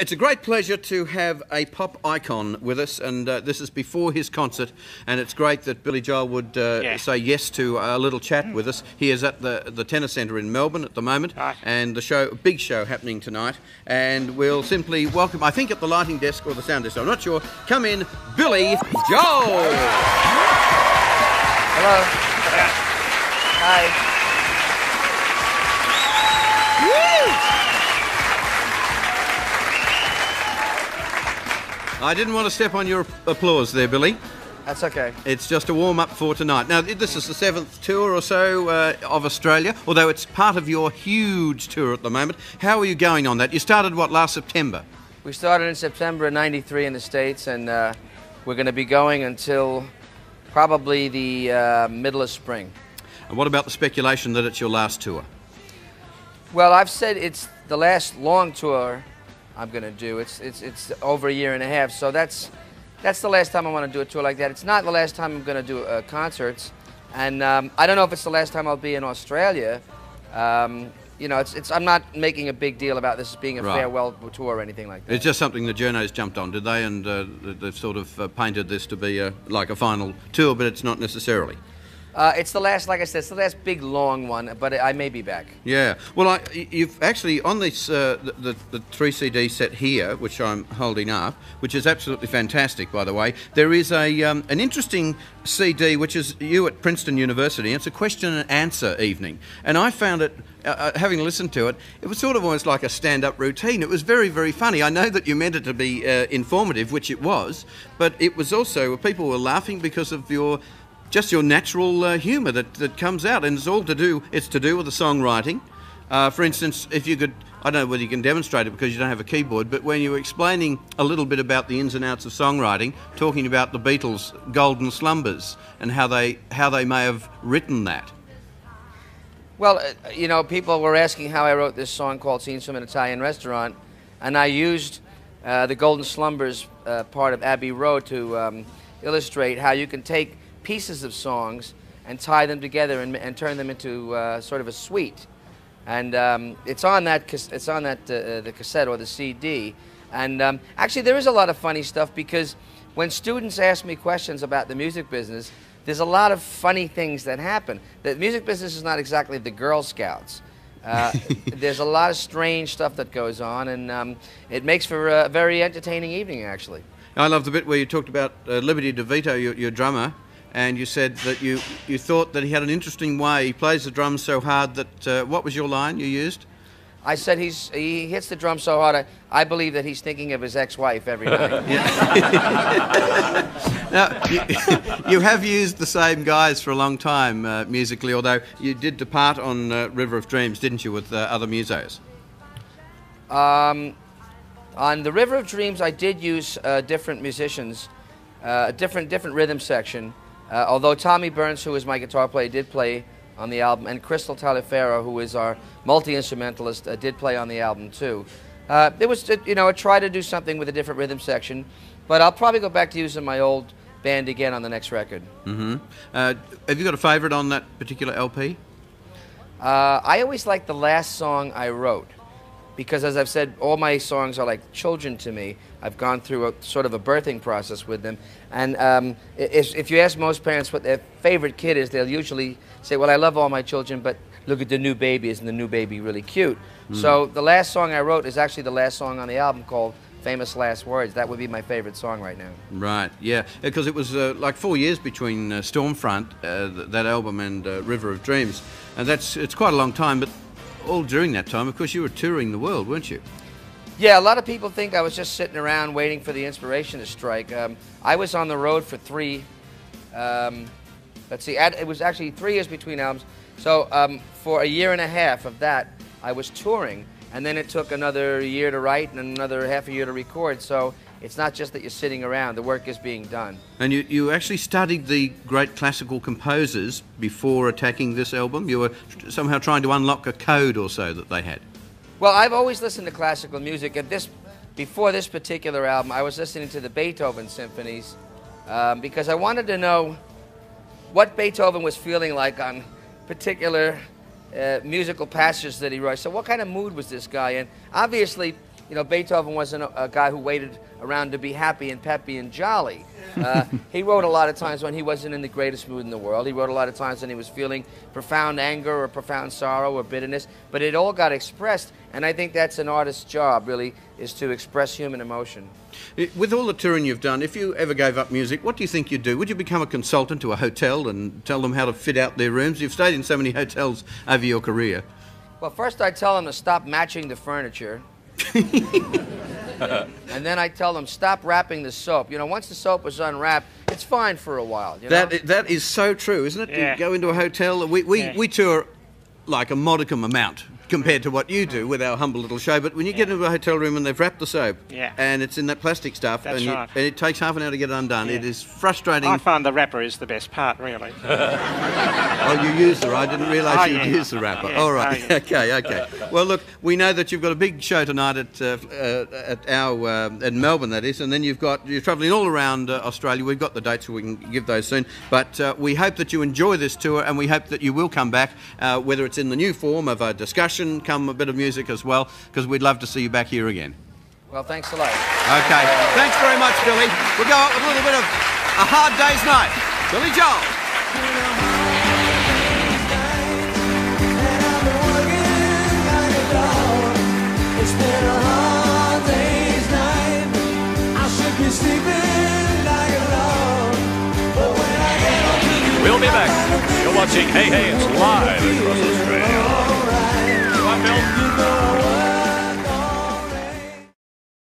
It's a great pleasure to have a pop icon with us, and this is before his concert, and it's great that Billy Joel would say yes to a little chat with us. He is at the Tenor Centre in Melbourne at the moment, and the big show happening tonight, and we'll simply welcome, I think at the lighting desk or the sound desk, I'm not sure, come in, Billy Joel! Hello. Hi. I didn't want to step on your applause there, Billy. That's okay. It's just a warm-up for tonight. Now, this is the 7th tour or so of Australia, although it's part of your huge tour at the moment. How are you going on that? You started, what, last September? We started in September of '93 in the States, and we're going to be going until probably the middle of spring. And what about the speculation that it's your last tour? Well, I've said it's the last long tour I'm going to do. It's over a year and a half, so that's the last time I want to do a tour like that. It's not the last time I'm going to do concerts, and I don't know if it's the last time I'll be in Australia. You know, I'm not making a big deal about this being a farewell tour or anything like that. It's just something the journos jumped on, did they? And they've sort of painted this to be like a final tour, but it's not necessarily. It's the last, like I said, it's the last big long one, but I may be back. Yeah. Well, you've actually, on this, the 3 CD set here, which I'm holding up, which is absolutely fantastic, by the way, there is an interesting CD, which is you at Princeton University. It's a question and answer evening. And I found it, having listened to it, it was sort of almost like a stand-up routine. It was very, very funny. I know that you meant it to be informative, which it was, but it was also, people were laughing because of your natural humour that comes out, and it's to do with the songwriting. For instance, if you could, I don't know whether you can demonstrate it because you don't have a keyboard, but when you were explaining a little bit about the ins and outs of songwriting, talking about the Beatles' Golden Slumbers and how they may have written that. Well, you know, people were asking how I wrote this song called Scenes from an Italian Restaurant, and I used the Golden Slumbers part of Abbey Road to illustrate how you can take pieces of songs and tie them together and turn them into sort of a suite, and it's on that the cassette or the CD, and actually there is a lot of funny stuff because when students ask me questions about the music business, there's a lot of funny things that happen. The music business is not exactly the Girl Scouts. There's a lot of strange stuff that goes on, and it makes for a very entertaining evening, actually. I love the bit where you talked about Liberty DeVito, your drummer, and you said that you thought that he had an interesting way. He plays the drums so hard that, what was your line you used? I said he hits the drum so hard, I believe that he's thinking of his ex-wife every night. Now, you have used the same guys for a long time musically, although you did depart on River of Dreams, didn't you, with other musos? On the River of Dreams, I did use different musicians, different rhythm section. Although Tommy Burns, who is my guitar player, did play on the album, and Crystal Taliaferro, who is our multi-instrumentalist, did play on the album too. It was, you know, I tried to do something with a different rhythm section, but I'll probably go back to using my old band again on the next record. Mm-hmm. Have you got a favourite on that particular LP? I always like the last song I wrote, because as I've said, all my songs are like children to me. I've gone through a sort of a birthing process with them, and if you ask most parents what their favorite kid is, they'll usually say, well, I love all my children, but look at the new baby. Isn't the new baby really cute? So the last song I wrote is actually the last song on the album, called Famous Last Words. That would be my favorite song right now. Right, yeah, because it was like 4 years between Stormfront, that album, and River of Dreams, and it's quite a long time, but all during that time, of course, you were touring the world, weren't you? Yeah, a lot of people think I was just sitting around waiting for the inspiration to strike. I was on the road for it was actually 3 years between albums. So for a year and a half of that, I was touring, and then it took another year to write and another half a year to record. So it's not just that you're sitting around, the work is being done. And you actually studied the great classical composers before attacking this album? You were somehow trying to unlock a code or so that they had? Well, I've always listened to classical music, and before this particular album, I was listening to the Beethoven symphonies because I wanted to know what Beethoven was feeling like on particular musical passages that he wrote. So what kind of mood was this guy in? Obviously, you know, Beethoven wasn't a guy who waited around to be happy and peppy and jolly. He wrote a lot of times when he wasn't in the greatest mood in the world. He wrote a lot of times when he was feeling profound anger or profound sorrow or bitterness. But it all got expressed, and I think that's an artist's job, really, is to express human emotion. With all the touring you've done, if you ever gave up music, what do you think you'd do? Would you become a consultant to a hotel and tell them how to fit out their rooms? You've stayed in so many hotels over your career. Well, first I tell them to stop matching the furniture. And then I tell them, stop wrapping the soap. You know, once the soap was unwrapped, it's fine for a while. You know? That is so true, isn't it? Yeah. You go into a hotel, we tour like a modicum amount compared to what you do with our humble little show, but when you get into a hotel room and they've wrapped the soap and it's in that plastic stuff That's and, right. and it takes half an hour to get it undone, it is frustrating. I find the wrapper is the best part, really. Oh, you use the I didn't realise you'd use the wrapper. Yeah. All right, Oh, okay. yeah. Well, look, we know that you've got a big show tonight at Melbourne, that is, and then you're travelling all around Australia. We've got the dates, so we can give those soon. But we hope that you enjoy this tour, and we hope that you will come back, whether it's in the new form of a discussion, come a bit of music as well, because we'd love to see you back here again. Well, thanks a lot. Okay, thanks very much, Billy. We'll go up with a little bit of A Hard Day's Night. Billy Joel. It's been a hard day's night. I should be sleeping like a log. But when I get up to the We'll be back. You're watching Hey Hey, it's live across Australia. you know what?